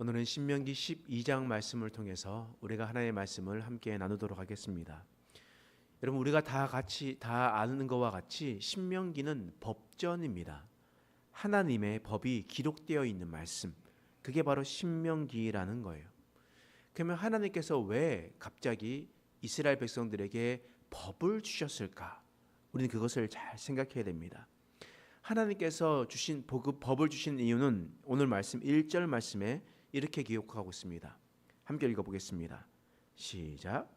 오늘은 신명기 12장 말씀을 통해서 우리가 하나님의 말씀을 함께 나누도록 하겠습니다. 여러분, 우리가 다 아는 것과 같이 신명기는 법전입니다. 하나님의 법이 기록되어 있는 말씀, 그게 바로 신명기라는 거예요. 그러면 하나님께서 왜 갑자기 이스라엘 백성들에게 법을 주셨을까? 우리는 그것을 잘 생각해야 됩니다. 하나님께서 주신 법을 주신 이유는 오늘 말씀 1절 말씀에 이렇게 기록하고 있습니다. 함께 읽어보겠습니다. 시작.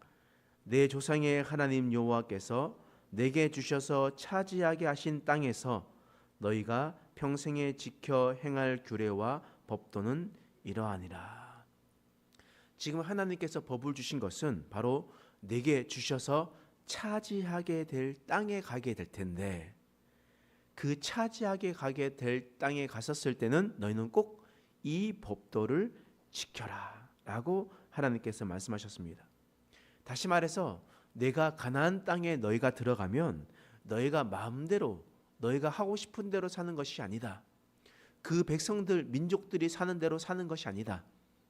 내 조상의 하나님 여호와께서 내게 주셔서 차지하게 하신 땅에서 너희가 평생에 지켜 행할 규례와 법도는 이러하니라. 지금 하나님께서 법을 주신 것은 바로 내게 주셔서 차지하게 될 땅에 가게 될 텐데, 그 차지하게 가게 될 땅에 갔었을 때는 너희는 꼭 이 법도를 지켜라 라고 하나님께서 말씀하셨습니다. 다시 말해서 내가 가나안 땅에 너희가 들어가면 너희가 마음대로 너희가 하고 싶은 대로 사는 것이 아니다. 그 백성들 민족들이 사는 대로 사는 것이 아니다.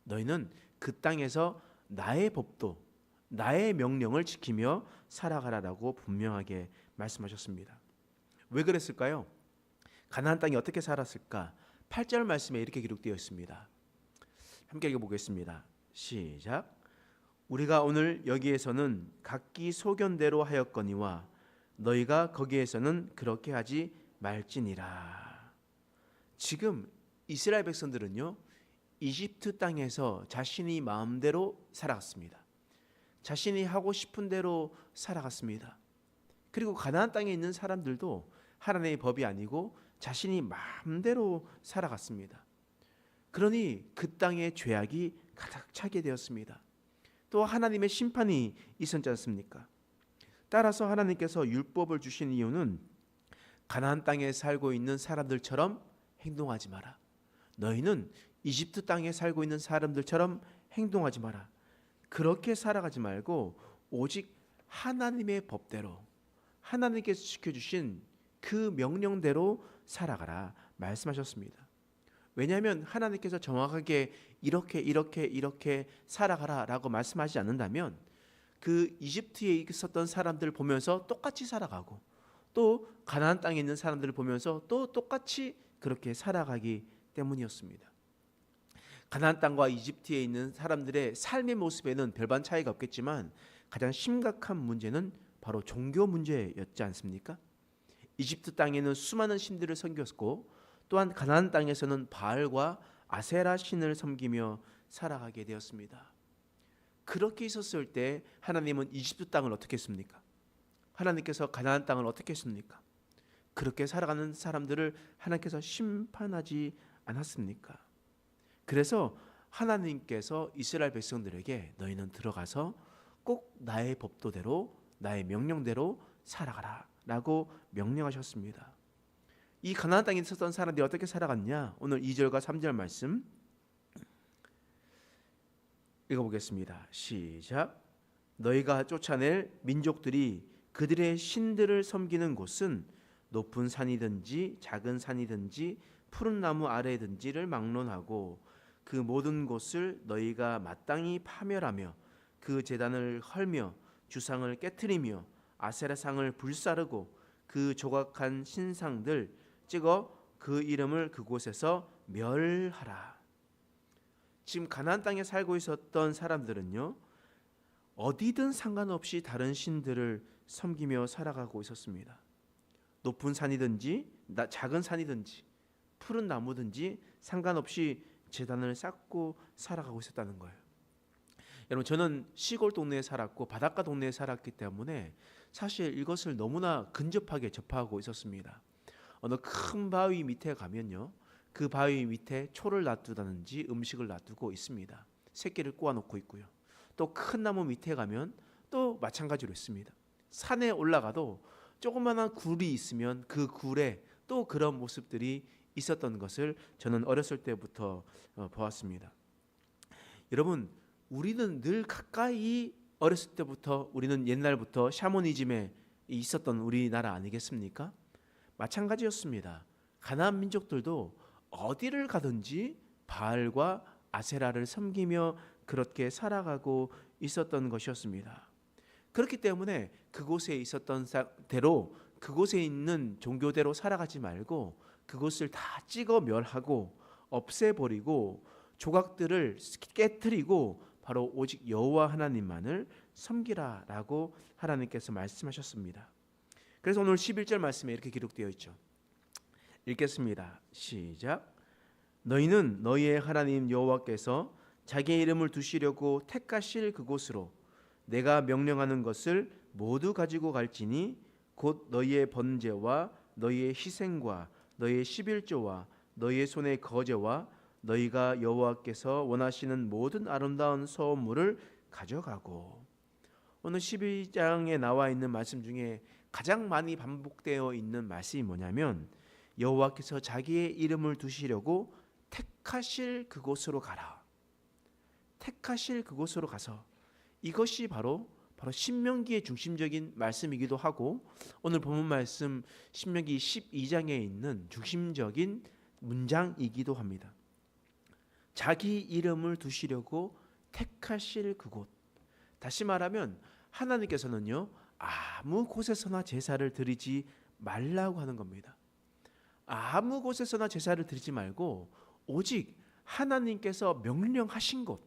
너희는 그 땅에서 나의 법도 나의 명령을 지키며 살아가라라고 분명하게 말씀하셨습니다. 왜 그랬을까요? 가나안 땅이 어떻게 살았을까? 8절 말씀에 이렇게 기록되어 있습니다. 함께 읽어보겠습니다. 시작. 우리가 오늘 여기에서는 각기 소견대로 하였거니와 너희가 거기에서는 그렇게 하지 말지니라. 지금 이스라엘 백성들은요, 이집트 땅에서 자신이 마음대로 살아갔습니다. 자신이 하고 싶은 대로 살아갔습니다. 그리고 가나안 땅에 있는 사람들도 하나님의 법이 아니고 자신이 마음대로 살아갔습니다. 그러니 그 땅에 죄악이 가득 차게 되었습니다. 또 하나님의 심판이 있었지 않습니까? 따라서 하나님께서 율법을 주신 이유는 가나안 땅에 살고 있는 사람들처럼 행동하지 마라. 너희는 이집트 땅에 살고 있는 사람들처럼 행동하지 마라. 그렇게 살아가지 말고 오직 하나님의 법대로, 하나님께서 지켜주신 그 명령대로 살아가라 말씀하셨습니다. 왜냐하면 하나님께서 정확하게 이렇게 살아가라 라고 말씀하지 않는다면 그 이집트에 있었던 사람들을 보면서 똑같이 살아가고 또 가나안 땅에 있는 사람들을 보면서 또 똑같이 그렇게 살아가기 때문이었습니다. 가나안 땅과 이집트에 있는 사람들의 삶의 모습에는 별반 차이가 없겠지만 가장 심각한 문제는 바로 종교 문제였지 않습니까? 이집트 땅에는 수많은 신들을 섬겼고 또한 가나안 땅에서는 바알과 아세라 신을 섬기며 살아가게 되었습니다. 그렇게 있었을 때 하나님은 이집트 땅을 어떻게 했습니까? 하나님께서 가나안 땅을 어떻게 했습니까? 그렇게 살아가는 사람들을 하나님께서 심판하지 않았습니까? 그래서 하나님께서 이스라엘 백성들에게 너희는 들어가서 꼭 나의 법도대로 나의 명령대로 살아가라 라고 명령하셨습니다. 이 가나안 땅에 있었던 사람들이 어떻게 살아갔냐? 오늘 2절과 3절 말씀 읽어보겠습니다. 시작. 너희가 쫓아낼 민족들이 그들의 신들을 섬기는 곳은 높은 산이든지 작은 산이든지 푸른 나무 아래든지를 막론하고 그 모든 곳을 너희가 마땅히 파멸하며 그 제단을 헐며 주상을 깨트리며 아세라상을 불사르고 그 조각한 신상들 찍어 그 이름을 그곳에서 멸하라. 지금 가나안 땅에 살고 있었던 사람들은요, 어디든 상관없이 다른 신들을 섬기며 살아가고 있었습니다. 높은 산이든지 작은 산이든지 푸른 나무든지 상관없이 제단을 쌓고 살아가고 있었다는 거예요. 여러분, 저는 시골 동네에 살았고 바닷가 동네에 살았기 때문에 사실 이것을 너무나 근접하게 접하고 있었습니다. 어느 큰 바위 밑에 가면요, 그 바위 밑에 초를 놔두다든지 음식을 놔두고 있습니다. 새끼를 꼬아놓고 있고요. 또 큰 나무 밑에 가면 또 마찬가지로 있습니다. 산에 올라가도 조그마한 굴이 있으면 그 굴에 또 그런 모습들이 있었던 것을 저는 어렸을 때부터 보았습니다. 여러분, 우리는 늘 가까이 어렸을 때부터 우리는 옛날부터 샤머니즘에 있었던 우리나라 아니겠습니까? 마찬가지였습니다. 가나안 민족들도 어디를 가든지 바알과 아세라를 섬기며 그렇게 살아가고 있었던 것이었습니다. 그렇기 때문에 그곳에 있었던 대로 그곳에 있는 종교대로 살아가지 말고 그곳을 다 찍어 멸하고 없애버리고 조각들을 깨뜨리고 바로 오직 여호와 하나님만을 섬기라라고 하나님께서 말씀하셨습니다. 그래서 오늘 11절 말씀에 이렇게 기록되어 있죠. 읽겠습니다. 시작. 너희는 너희의 하나님 여호와께서 자기의 이름을 두시려고 택하실 그곳으로 내가 명령하는 것을 모두 가지고 갈지니 곧 너희의 번제와 너희의 희생과 너희의 11조와 너희의 손의 거제와 너희가 여호와께서 원하시는 모든 아름다운 소원물을 가져가고. 오늘 12장에 나와 있는 말씀 중에 가장 많이 반복되어 있는 말씀이 뭐냐면 여호와께서 자기의 이름을 두시려고 택하실 그곳으로 가라. 택하실 그곳으로 가서, 이것이 바로 신명기의 중심적인 말씀이기도 하고 오늘 본문 말씀 신명기 12장에 있는 중심적인 문장이기도 합니다. 자기 이름을 두시려고 택하실 그곳. 다시 말하면 하나님께서는요, 아무 곳에서나 제사를 드리지 말라고 하는 겁니다. 아무 곳에서나 제사를 드리지 말고 오직 하나님께서 명령하신 곳,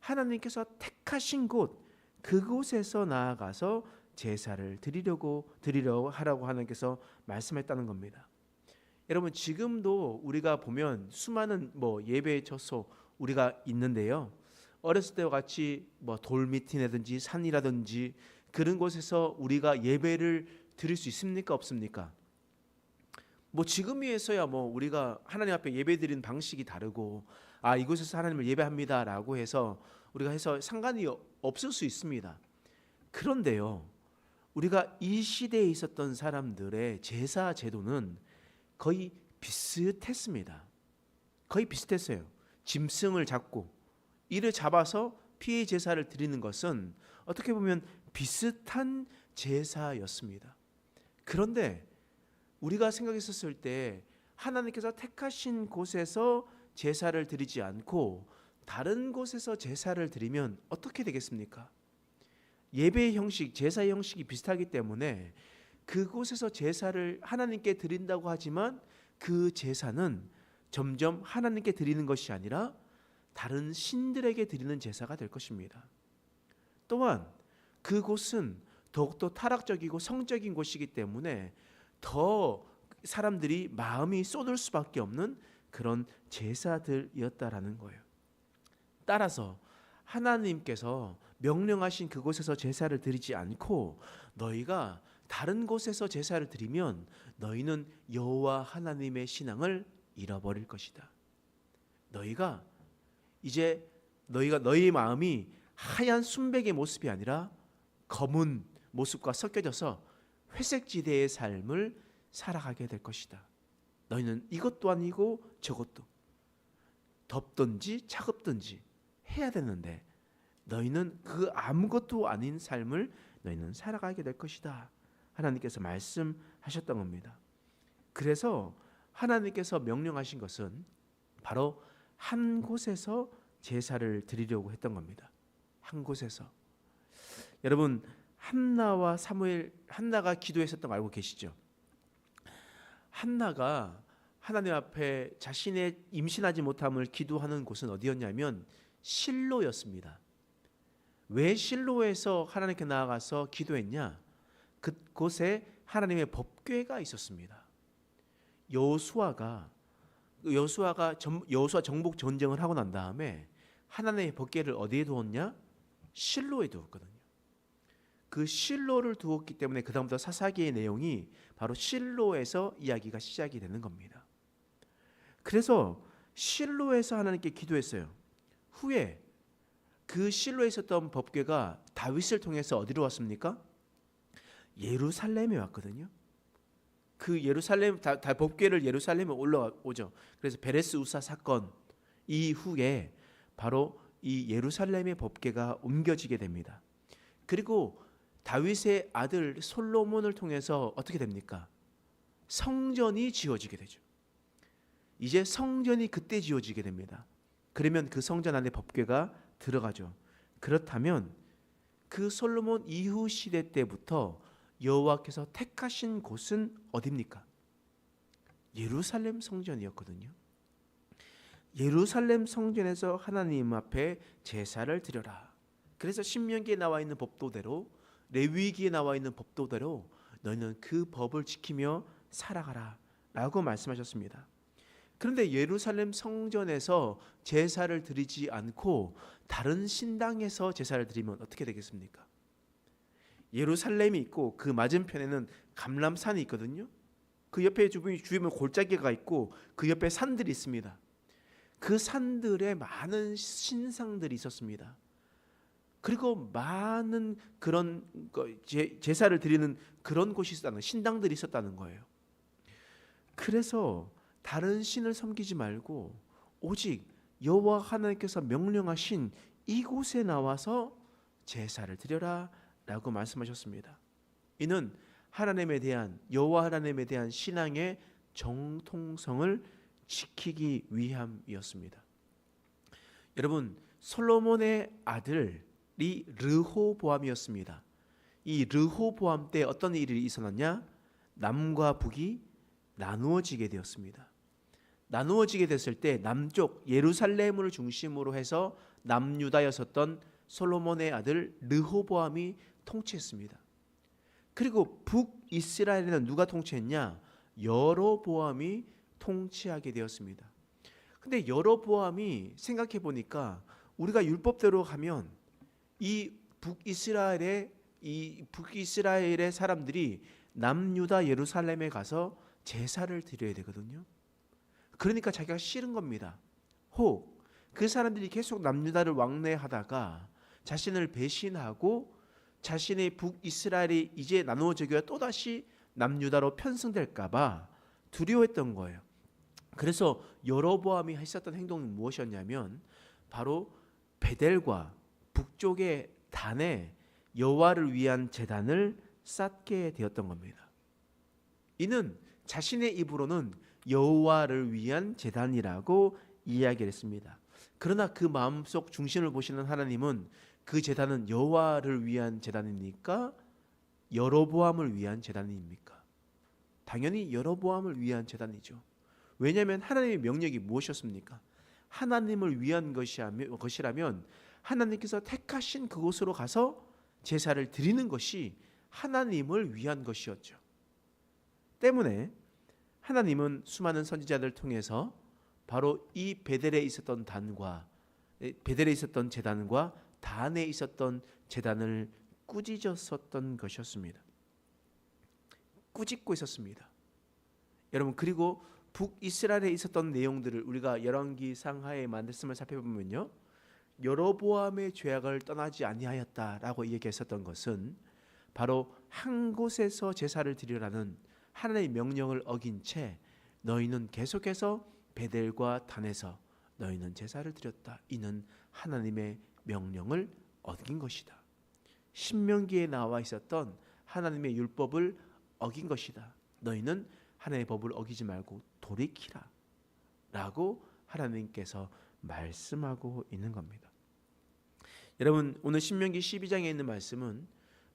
하나님께서 택하신 곳, 그곳에서 나아가서 제사를 드리려 하라고 하나님께서 말씀했다는 겁니다. 여러분, 지금도 우리가 보면 수많은 예배 처소 우리가 있는데요. 어렸을 때와 같이 돌 밑이라든지 산이라든지 그런 곳에서 우리가 예배를 드릴 수 있습니까? 없습니까? 지금에서야 우리가 하나님 앞에 예배 드리는 방식이 다르고 이곳에서 하나님을 예배합니다라고 해서 우리가 해서 상관이 없을 수 있습니다. 그런데요, 우리가 이 시대에 있었던 사람들의 제사 제도는 거의 비슷했습니다. 거의 비슷했어요. 짐승을 잡고 이를 잡아서 피의 제사를 드리는 것은 어떻게 보면 비슷한 제사였습니다. 그런데 우리가 생각했었을 때 하나님께서 택하신 곳에서 제사를 드리지 않고 다른 곳에서 제사를 드리면 어떻게 되겠습니까? 예배의 형식, 제사의 형식이 비슷하기 때문에 그곳에서 제사를 하나님께 드린다고 하지만 그 제사는 점점 하나님께 드리는 것이 아니라 다른 신들에게 드리는 제사가 될 것입니다. 또한 그곳은 더욱더 타락적이고 성적인 곳이기 때문에 더 사람들이 마음이 쏟을 수밖에 없는 그런 제사들이었다라는 거예요. 따라서 하나님께서 명령하신 그곳에서 제사를 드리지 않고 너희가 다른 곳에서 제사를 드리면 너희는 여호와 하나님의 신앙을 잃어버릴 것이다. 너희의 마음이 하얀 순백의 모습이 아니라 검은 모습과 섞여져서 회색지대의 삶을 살아가게 될 것이다. 너희는 이것도 아니고 저것도, 덥든지 차갑든지 해야 되는데 너희는 그 아무것도 아닌 삶을 너희는 살아가게 될 것이다. 하나님께서 말씀하셨던 겁니다. 그래서 하나님께서 명령하신 것은 바로 한 곳에서 제사를 드리려고 했던 겁니다. 한 곳에서. 여러분, 한나가 기도했었던 거 알고 계시죠? 한나가 하나님 앞에 자신의 임신하지 못함을 기도하는 곳은 어디였냐면 실로였습니다. 왜 실로에서 하나님께 나아가서 기도했냐? 그곳에 하나님의 법궤가 있었습니다. 여호수아 정복 전쟁을 하고 난 다음에 하나님의 법궤를 어디에 두었냐? 실로에 두었거든요. 그 실로를 두었기 때문에 그 다음부터 사사기의 내용이 바로 실로에서 이야기가 시작이 되는 겁니다. 그래서 실로에서 하나님께 기도했어요. 후에 그 실로에 있었던 법궤가 다윗을 통해서 어디로 왔습니까? 예루살렘에 왔거든요. 그 예루살렘 법궤를 예루살렘에 올라오죠. 그래서 베레스 우사 사건 이후에 바로 이 예루살렘의 법궤가 옮겨지게 됩니다. 그리고 다윗의 아들 솔로몬을 통해서 어떻게 됩니까? 성전이 지어지게 되죠. 이제 성전이 그때 지어지게 됩니다. 그러면 그 성전 안에 법궤가 들어가죠. 그렇다면 그 솔로몬 이후 시대 때부터 여호와께서 택하신 곳은 어디입니까? 예루살렘 성전이었거든요. 예루살렘 성전에서 하나님 앞에 제사를 드려라. 그래서 신명기에 나와 있는 법도대로, 레위기에 나와 있는 법도대로 너희는 그 법을 지키며 살아가라 라고 말씀하셨습니다. 그런데 예루살렘 성전에서 제사를 드리지 않고 다른 신당에서 제사를 드리면 어떻게 되겠습니까? 예루살렘이 있고 그 맞은편에는 감람산이 있거든요. 그 옆에 주변에 골짜기가 있고 그 옆에 산들이 있습니다. 그 산들에 많은 신상들이 있었습니다. 그리고 많은 그런 제사를 드리는 그런 곳이 있었다는, 신당들이 있었다는 거예요. 그래서 다른 신을 섬기지 말고 오직 여호와 하나님께서 명령하신 이곳에 나와서 제사를 드려라 라고 말씀하셨습니다. 이는 하나님에 대한, 여호와 하나님에 대한 신앙의 정통성을 지키기 위함이었습니다. 여러분, 솔로몬의 아들이 르호보암이었습니다. 이 르호보암 때 어떤 일이 있었느냐? 남과 북이 나누어지게 되었습니다. 나누어지게 됐을 때 남쪽 예루살렘을 중심으로 해서 남유다였었던 솔로몬의 아들 르호보암이 통치했습니다. 그리고 북이스라엘에는 누가 통치했냐? 여로보암이 통치하게 되었습니다. 근데 여로보암이 생각해 보니까 우리가 율법대로 가면 이 북이스라엘의 사람들이 남유다 예루살렘에 가서 제사를 드려야 되거든요. 그러니까 자기가 싫은 겁니다. 혹 그 사람들이 계속 남유다를 왕래하다가 자신을 배신하고 자신의 북이스라엘이 이제 나누어지기가 또다시 남유다로 편승될까 봐 두려워했던 거예요. 그래서 여로보암이 했었던 행동은 무엇이었냐면 바로 베델과 북쪽의 단에 여호와를 위한 제단을 쌓게 되었던 겁니다. 이는 자신의 입으로는 여호와를 위한 제단이라고 이야기를 했습니다. 그러나 그 마음속 중심을 보시는 하나님은 그 제단은 여호와를 위한 제단입니까? 여로보암을 위한 제단입니까? 당연히 여로보암을 위한 제단이죠. 왜냐하면 하나님의 명령이 무엇이었습니까? 하나님을 위한 것이라면 하나님께서 택하신 그곳으로 가서 제사를 드리는 것이 하나님을 위한 것이었죠. 때문에 하나님은 수많은 선지자들을 통해서 바로 이 베델에 있었던 제단과 단에 있었던 제단을 꾸짖었었던 것이었습니다. 꾸짖고 있었습니다. 여러분, 그리고 북이스라엘에 있었던 내용들을 우리가 열왕기 상하의 말씀을 살펴보면요, 여로보암의 죄악을 떠나지 아니하였다라고 얘기했었던 것은 바로 한 곳에서 제사를 드리라는 하나님의 명령을 어긴 채 너희는 계속해서 베델과 단에서 너희는 제사를 드렸다. 이는 하나님의 명령을 어긴 것이다. 신명기에 나와 있었던 하나님의 율법을 어긴 것이다. 너희는 하나님의 법을 어기지 말고 돌이키라 라고 하나님께서 말씀하고 있는 겁니다. 여러분, 오늘 신명기 12장에 있는 말씀은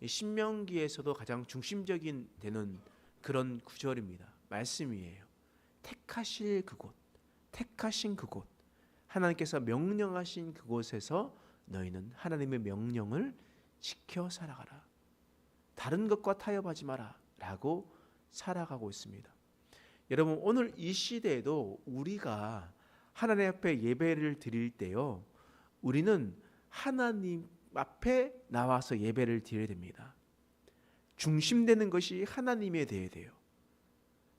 신명기에서도 가장 중심적인 되는 그런 구절입니다. 말씀이에요. 택하신 그곳, 하나님께서 명령하신 그곳에서 너희는 하나님의 명령을 지켜 살아가라. 다른 것과 타협하지 마라 라고 살아가고 있습니다. 여러분, 오늘 이 시대에도 우리가 하나님 앞에 예배를 드릴 때요, 우리는 하나님 앞에 나와서 예배를 드려야 됩니다. 중심되는 것이 하나님에 대해야 돼요.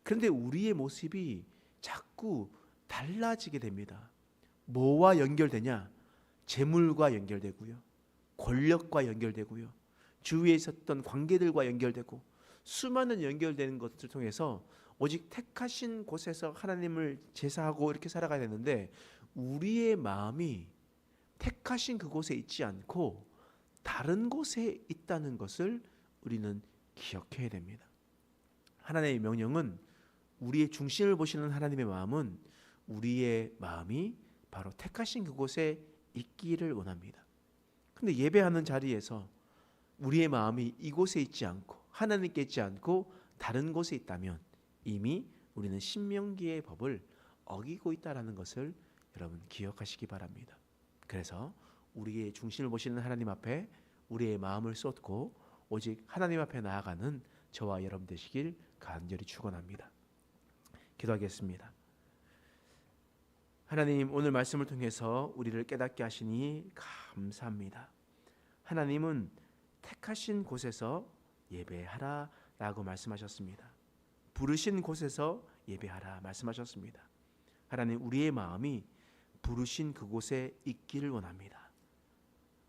그런데 우리의 모습이 자꾸 달라지게 됩니다. 뭐와 연결되냐? 재물과 연결되고요, 권력과 연결되고요, 주위에 있었던 관계들과 연결되고, 수많은 연결되는 것들을 통해서 오직 택하신 곳에서 하나님을 제사하고 이렇게 살아가야 되는데, 우리의 마음이 택하신 그곳에 있지 않고 다른 곳에 있다는 것을 우리는 기억해야 됩니다. 하나님의 명령은, 우리의 중심을 보시는 하나님의 마음은 우리의 마음이 바로 택하신 그곳에 있기를 원합니다. 근데 예배하는 자리에서 우리의 마음이 이곳에 있지 않고 하나님께 있지 않고 다른 곳에 있다면 이미 우리는 신명기의 법을 어기고 있다라는 것을 여러분 기억하시기 바랍니다. 그래서 우리의 중심을 보시는 하나님 앞에 우리의 마음을 쏟고 오직 하나님 앞에 나아가는 저와 여러분 되시길 간절히 축원합니다. 기도하겠습니다. 하나님, 오늘 말씀을 통해서 우리를 깨닫게 하시니 감사합니다. 하나님은 택하신 곳에서 예배하라 라고 말씀하셨습니다. 부르신 곳에서 예배하라 말씀하셨습니다. 하나님, 우리의 마음이 부르신 그곳에 있기를 원합니다.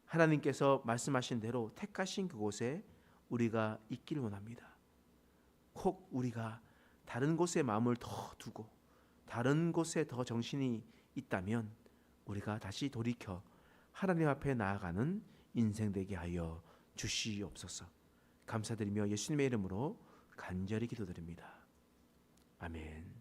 하나님께서 말씀하신 대로 택하신 그곳에 우리가 있기를 원합니다. 혹 우리가 다른 곳에 마음을 더 두고 다른 곳에 더 정신이 있다면 우리가 다시 돌이켜 하나님 앞에 나아가는 인생 되게 하여 주시옵소서. 감사드리며 예수님의 이름으로 간절히 기도드립니다. 아멘.